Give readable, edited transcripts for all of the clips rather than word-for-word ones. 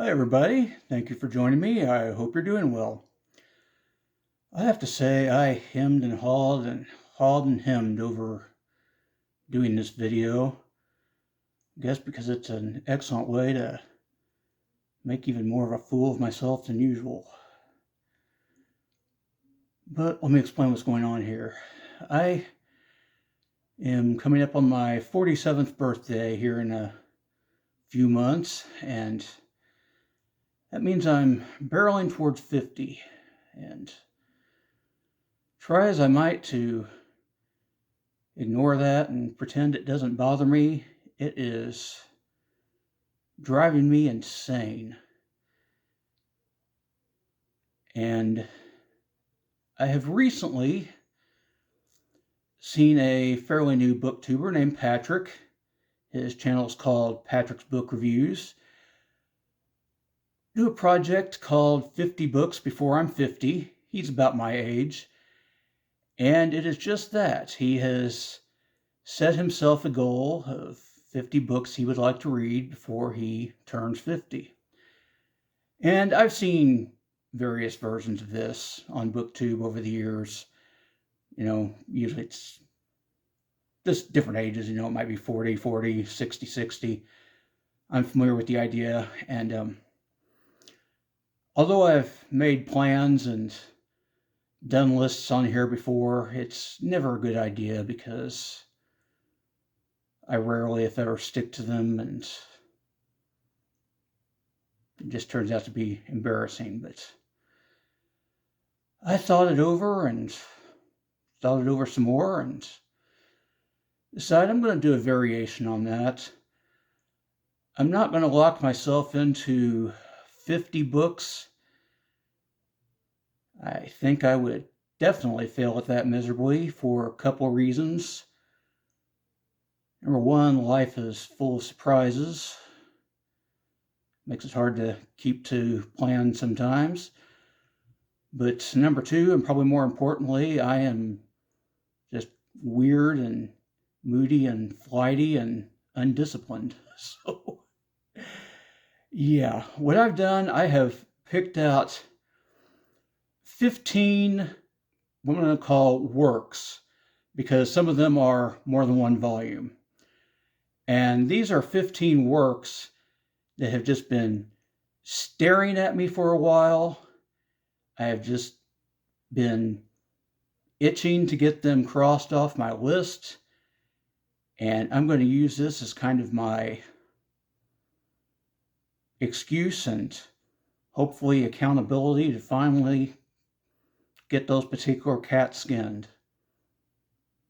Hi, everybody. Thank you for joining me. I hope you're doing well. I have to say, I hemmed and hawed and hemmed over doing this video. I guess because it's an excellent way to make even more of a fool of myself than usual. But let me explain what's going on here. I am coming up on my 47th birthday here in a few months, and that means I'm barreling towards 50. And try as I might to ignore that and pretend it doesn't bother me, it is driving me insane. And I have recently seen a fairly new booktuber named Patrick. His channel is called Patrick's Book Reviews. Do a project called 50 Books Before I'm 50. He's about my age. And it is just that. He has set himself a goal of 50 books he would like to read before he turns 50. And I've seen various versions of this on BookTube over the years. Usually it's just different ages. It might be 40, 60, 60. I'm familiar with the idea. And although I've made plans and done lists on here before, it's never a good idea because I rarely, if ever, stick to them, and it just turns out to be embarrassing. But I thought it over and thought it over some more and decided I'm going to do a variation on that. I'm not going to lock myself into 50 books. I think I would definitely fail at that miserably for a couple of reasons. Number one, life is full of surprises. Makes it hard to keep to plan sometimes. But number two, and probably more importantly, I am just weird and moody and flighty and undisciplined. So, yeah, what I've done, I have picked out 15, what I'm going to call works, because some of them are more than one volume. And these are 15 works that have just been staring at me for a while. I have just been itching to get them crossed off my list. And I'm going to use this as kind of my excuse and hopefully accountability to finally get those particular cats skinned.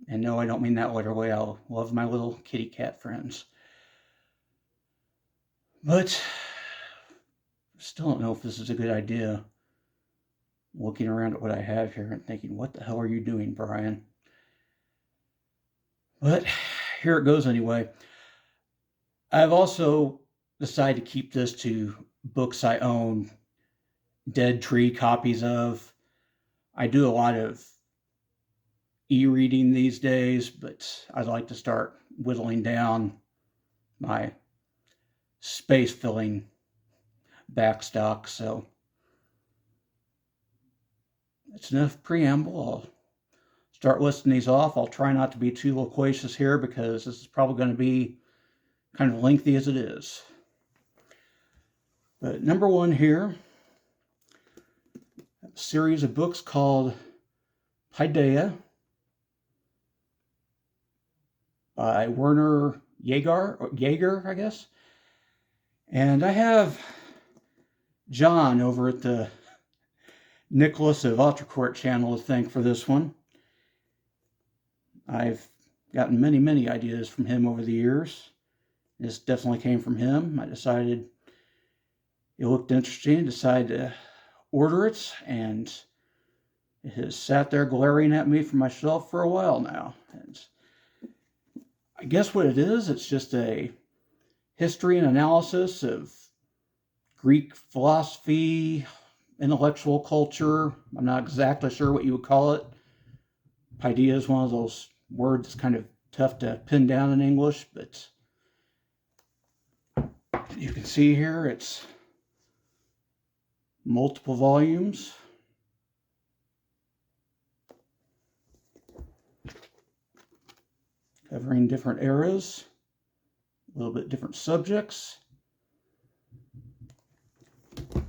And no, I don't mean that literally. I love my little kitty cat friends. But still don't know if this is a good idea. Looking around at what I have here and thinking, what the hell are you doing, Bryan? But here it goes anyway. I've also decided to keep this to books I own dead tree copies of. I do a lot of e-reading these days, but I'd like to start whittling down my space-filling backstock. So that's enough preamble. I'll start listing these off. I'll try not to be too loquacious here because this is probably going to be kind of lengthy as it is. But number one here, a series of books called Paideia by Werner Jaeger, I guess. And I have John over at the Nicholas of Autrecourt channel to thank for this one. I've gotten many, many ideas from him over the years. This definitely came from him. I decided it looked interesting, decided to order it, and it has sat there glaring at me from my shelf for a while now. And I guess what it is, it's just a history and analysis of Greek philosophy, intellectual culture. I'm not exactly sure what you would call it. Paideia is one of those words that's kind of tough to pin down in English, but you can see here it's multiple volumes. Covering different eras, a little bit different subjects.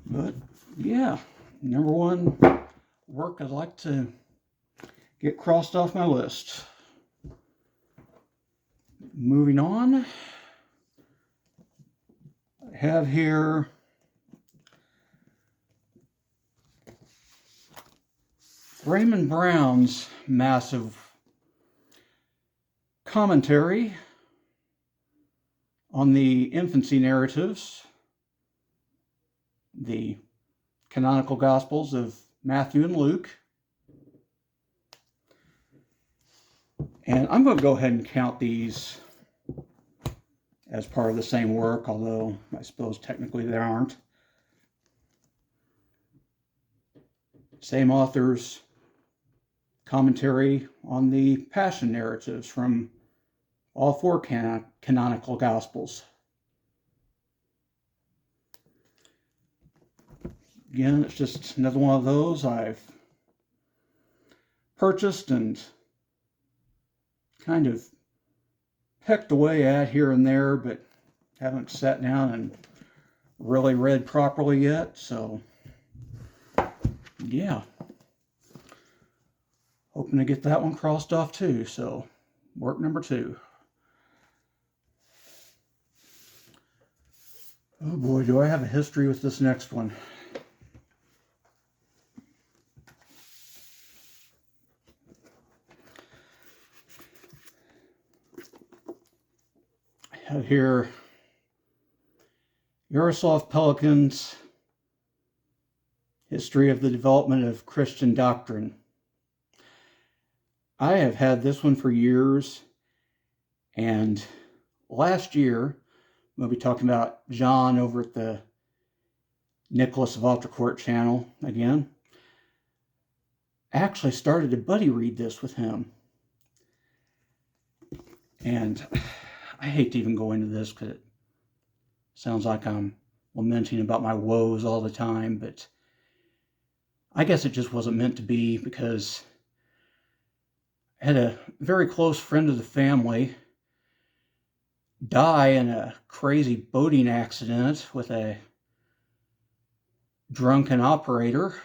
But yeah, number one work I'd like to get crossed off my list. Moving on, I have here Raymond Brown's massive commentary on the infancy narratives, the canonical Gospels of Matthew and Luke. And I'm going to go ahead and count these as part of the same work, although I suppose technically they aren't. Same authors, commentary on the Passion narratives from all four canonical Gospels. Again, it's just another one of those I've purchased and kind of pecked away at here and there, but haven't sat down and really read properly yet. So, yeah. Hoping to get that one crossed off too. So, work number 2. Oh boy, do I have a history with this next one. I have here Yaroslav Pelikan's History of the Development of Christian Doctrine. I have had this one for years, and last year, we'll be talking about John over at the Nicholas Valtracourt channel again. I actually started to buddy read this with him. And I hate to even go into this because it sounds like I'm lamenting about my woes all the time, but I guess it just wasn't meant to be, because I had a very close friend of the family die in a crazy boating accident with a drunken operator.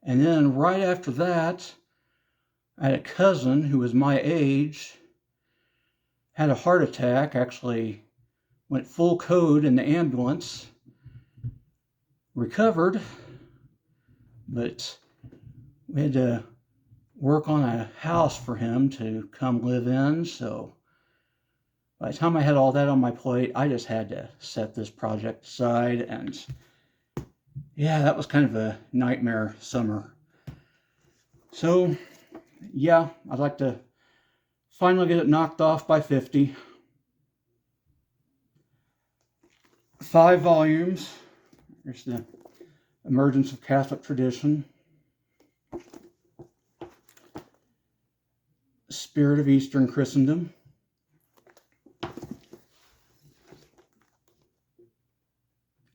And then right after that, I had a cousin who was my age, had a heart attack, actually went full code in the ambulance, recovered, but we had to work on a house for him to come live in. So by the time I had all that on my plate, I just had to set this project aside. And yeah, that was kind of a nightmare summer. So yeah, I'd like to finally get it knocked off by 50. 5 volumes. There's the Emergence of Catholic Tradition, Spirit of Eastern Christendom,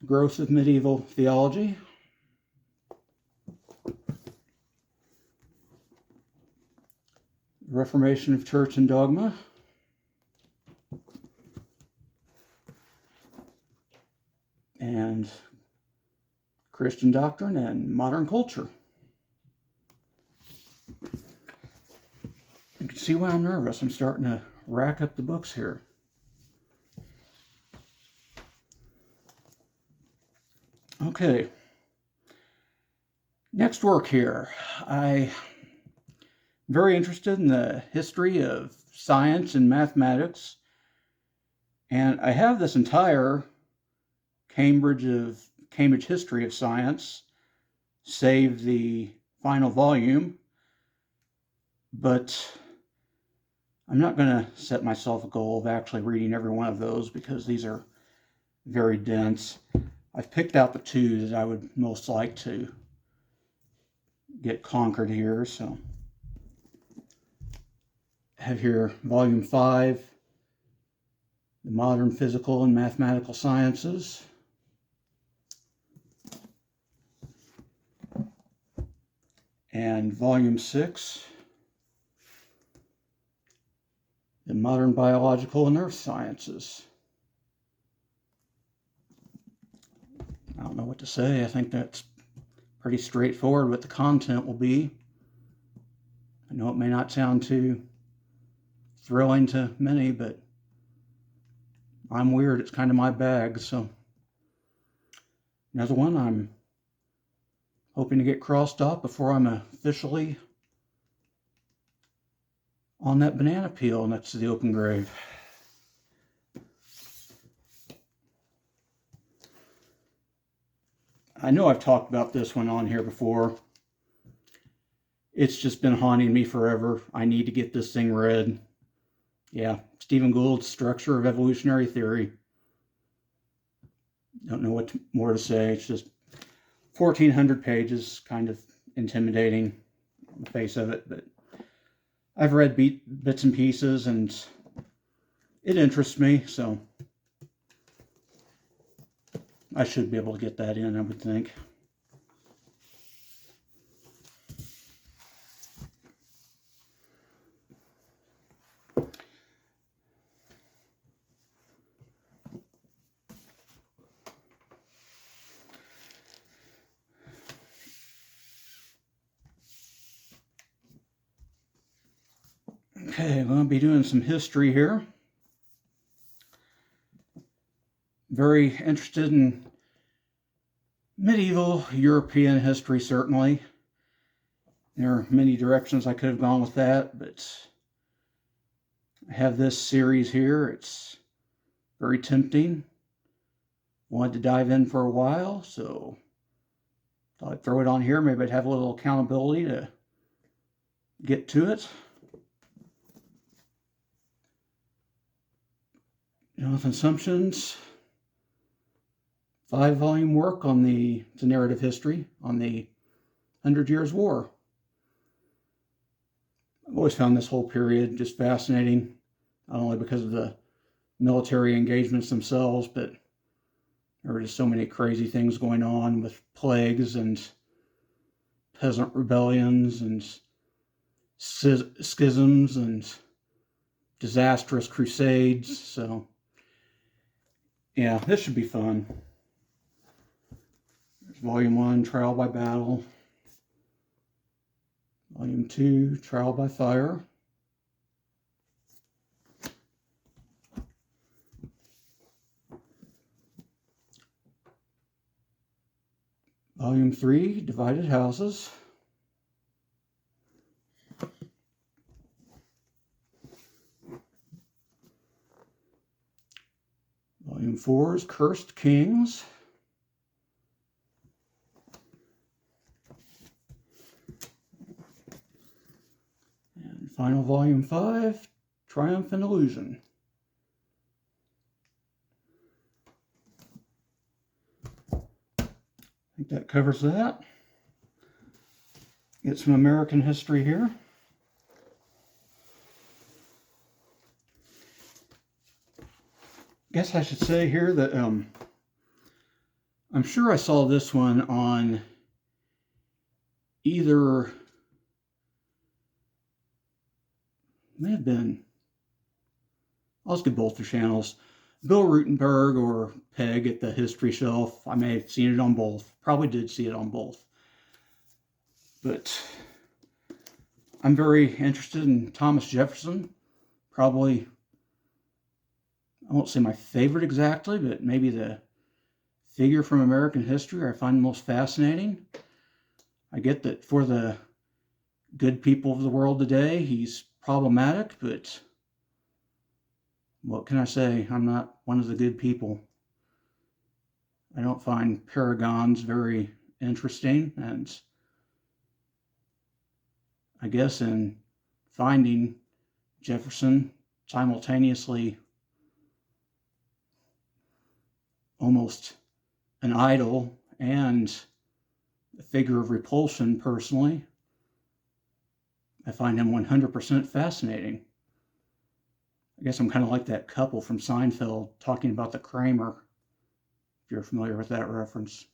Growth of Medieval Theology, Reformation of Church and Dogma, and Christian Doctrine and Modern Culture. You can see why I'm nervous. I'm starting to rack up the books here. Okay. Next work here. I'm very interested in the history of science and mathematics. And I have this entire Cambridge History of Science, save the final volume, but I'm not going to set myself a goal of actually reading every one of those, because these are very dense. I've picked out the 2 that I would most like to get conquered here. So I have here volume 5, The Modern Physical and Mathematical Sciences, And Volume 6, The Modern Biological and Earth Sciences. I don't know what to say. I think that's pretty straightforward what the content will be. I know it may not sound too thrilling to many, but I'm weird. It's kind of my bag. So another one I'm hoping to get crossed off before I'm officially on that banana peel next to the open grave. I know I've talked about this one on here before. It's just been haunting me forever. I need to get this thing read. Yeah, Stephen Gould's Structure of Evolutionary Theory. Don't know what more to say. It's just 1,400 pages, kind of intimidating on the face of it, but I've read bits and pieces, and it interests me, so I should be able to get that in, I would think. Okay, I'm going to be doing some history here. Very interested in medieval European history, certainly. There are many directions I could have gone with that, but I have this series here. It's very tempting. Wanted to dive in for a while, so thought I'd throw it on here. Maybe I'd have a little accountability to get to it. Jonathan Sumption's 5-volume work on the narrative history on the 100 Years' War. I've always found this whole period just fascinating, not only because of the military engagements themselves, but there were just so many crazy things going on with plagues and peasant rebellions and schisms and disastrous crusades. So yeah, this should be fun. There's Volume 1, Trial by Battle. Volume 2, Trial by Fire. Volume 3, Divided Houses. Volume 4 is Cursed Kings. And final Volume 5, Triumph and Illusion. I think that covers that. Get some American history here. Guess I should say here that I'm sure I saw this one on either, may have been, I'll just get both the channels, Bill Ruttenberg or Peg at the History Shelf. I may have seen it on both. Probably did see it on both. But I'm very interested in Thomas Jefferson. Probably, I won't say my favorite exactly, but maybe the figure from American history I find most fascinating. I get that for the good people of the world today, he's problematic, but what can I say? I'm not one of the good people. I don't find paragons very interesting, and I guess in finding Jefferson simultaneously almost an idol and a figure of repulsion personally, I find him 100% fascinating. I guess I'm kind of like that couple from Seinfeld talking about the Kramer, if you're familiar with that reference.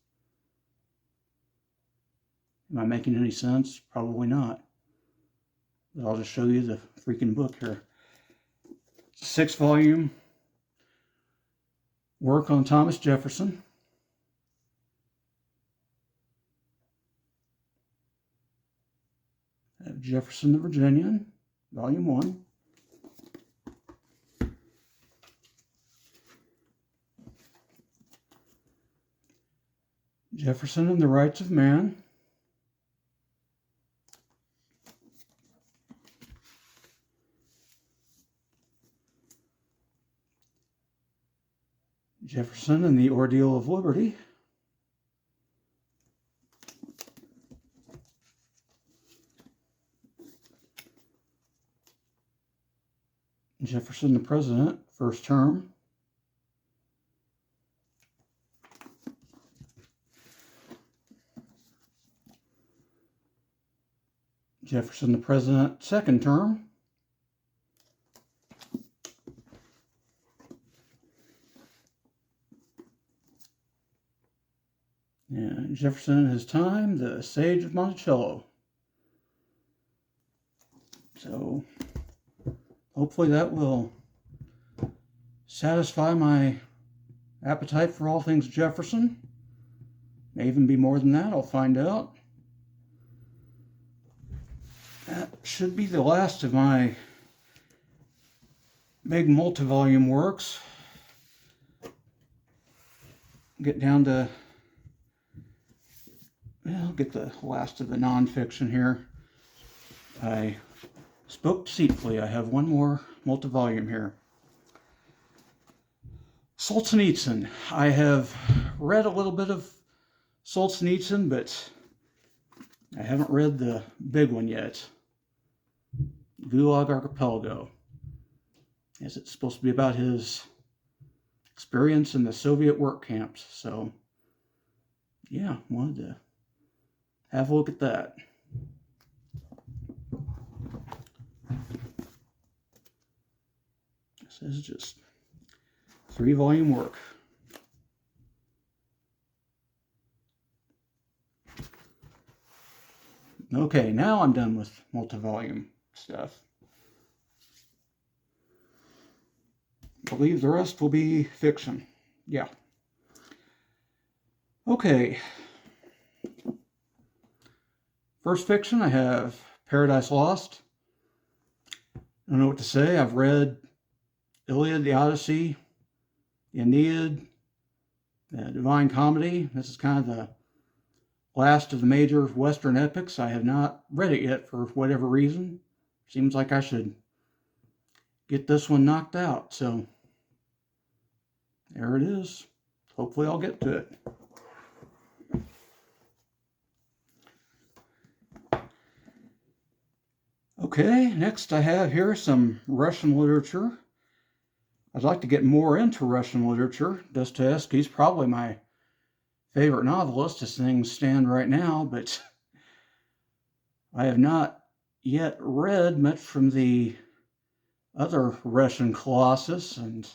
Am I making any sense? Probably not. But I'll just show you the freaking book here. 6-volume work on Thomas Jefferson. Jefferson the Virginian, Volume 1. Jefferson and the Rights of Man. Jefferson and the Ordeal of Liberty. Jefferson the President, First Term. Jefferson the President, Second Term. And Jefferson in his time, the Sage of Monticello. So hopefully that will satisfy my appetite for all things Jefferson. May even be more than that, I'll find out. That should be the last of my big multi-volume works. Get down to, well, get the last of the nonfiction here. I spoke deceitfully. I have one more multi-volume here. Solzhenitsyn. I have read a little bit of Solzhenitsyn, but I haven't read the big one yet. Gulag Archipelago. As it's supposed to be about his experience in the Soviet work camps. So, yeah, wanted to have a look at that. This is just 3-volume work. Okay, now I'm done with multi-volume stuff. I believe the rest will be fiction. Yeah. Okay. First fiction, I have Paradise Lost. I don't know what to say. I've read Iliad, the Odyssey, the Aeneid, the Divine Comedy. This is kind of the last of the major Western epics. I have not read it yet for whatever reason. Seems like I should get this one knocked out. So there it is. Hopefully I'll get to it. Okay, next I have here some Russian literature. I'd like to get more into Russian literature. Dostoevsky's probably my favorite novelist as things stand right now, but I have not yet read much from the other Russian colossus, and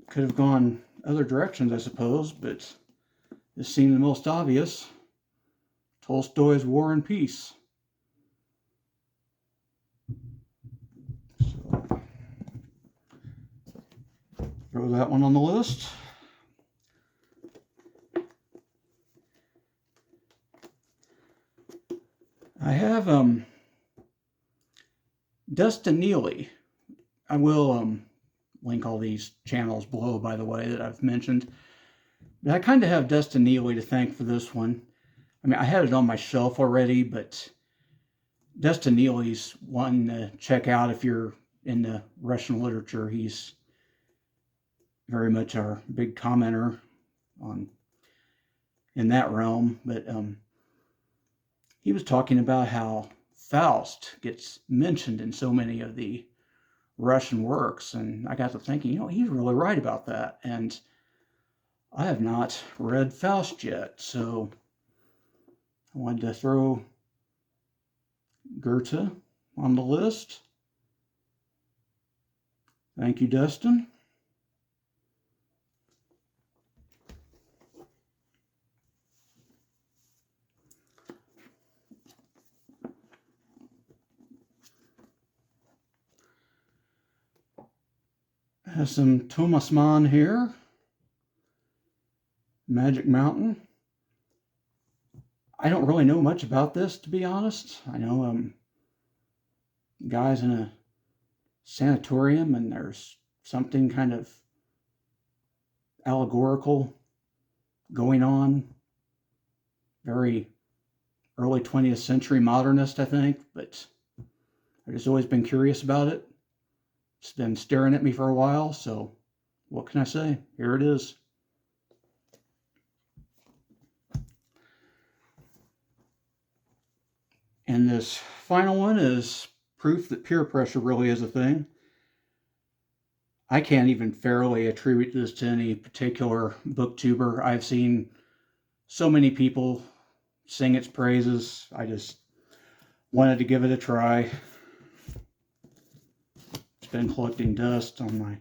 could have gone other directions, I suppose, but this seemed the most obvious. Tolstoy's War and Peace. So, throw that one on the list. I have Dustin Neely. I will link all these channels below, by the way, that I've mentioned. But I kind of have Dustin Neely to thank for this one. I mean, I had it on my shelf already, but Dustin Neely's one to check out if you're into Russian literature. He's very much our big commenter in that realm. But he was talking about how Faust gets mentioned in so many of the Russian works, and I got to thinking, he's really right about that. And I have not read Faust yet, so I wanted to throw Goethe on the list. Thank you, Dustin. Has some Thomas Mann here. Magic Mountain. I don't really know much about this, to be honest. I know guys in a sanatorium, and there's something kind of allegorical going on. Very early 20th century modernist, I think, but I've just always been curious about it. It's been staring at me for a while, so what can I say? Here it is. And this final one is proof that peer pressure really is a thing. I can't even fairly attribute this to any particular booktuber. I've seen so many people sing its praises. I just wanted to give it a try. It's been collecting dust on my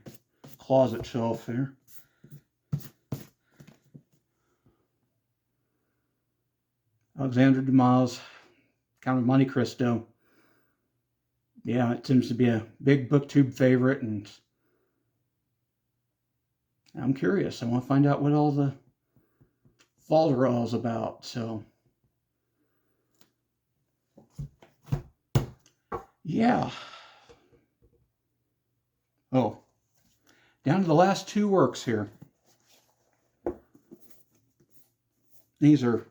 closet shelf here. Alexandre Dumas, Count of Monte Cristo. Yeah, it seems to be a big booktube favorite, and I'm curious. I want to find out what all the folderol is about, so yeah. Oh, down to the last two works here. These are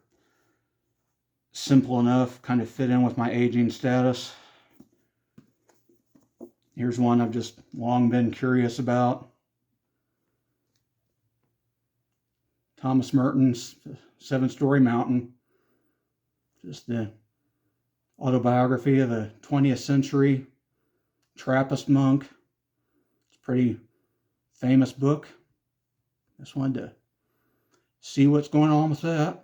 simple enough, kind of fit in with my aging status. Here's one I've just long been curious about. Thomas Merton's Seven-Story Mountain. Just the autobiography of a 20th century Trappist monk. It's a pretty famous book. Just wanted to see what's going on with that.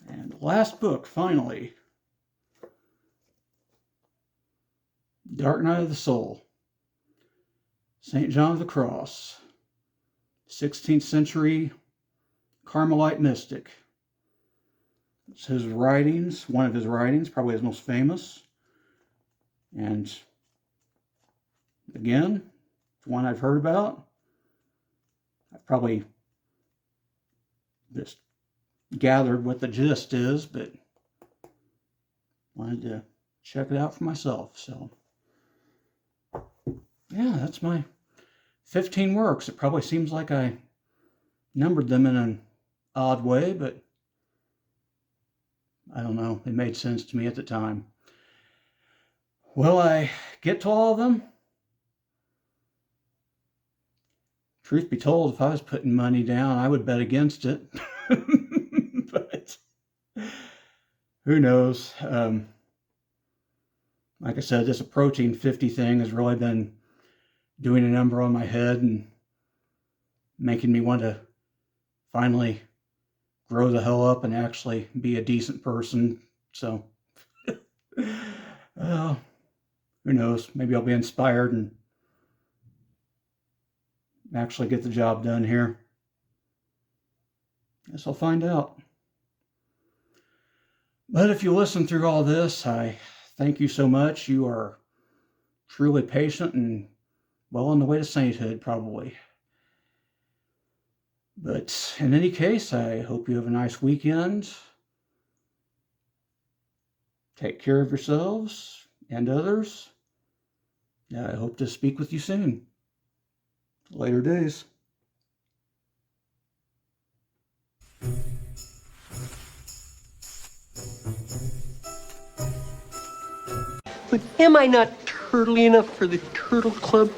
And the last book, finally. Dark Night of the Soul. St. John of the Cross. 16th century Carmelite mystic. It's his writings, one of his writings, probably his most famous. And again, it's one I've heard about. I've probably just gathered what the gist is, but wanted to check it out for myself. So yeah, that's my 15 works. It probably seems like I numbered them in an odd way, but I don't know. It made sense to me at the time. Will I get to all of them? Truth be told, if I was putting money down, I would bet against it. But who knows? Like I said, this approaching 50 thing has really been doing a number on my head and making me want to finally grow the hell up and actually be a decent person. So, who knows? Maybe I'll be inspired and actually get the job done here. Guess I'll find out. But if you listen through all this, I thank you so much. You are truly patient and well on the way to sainthood, probably. But in any case, I hope you have a nice weekend. Take care of yourselves and others. I hope to speak with you soon. Later days. But am I not turtly enough for the Turtle Club?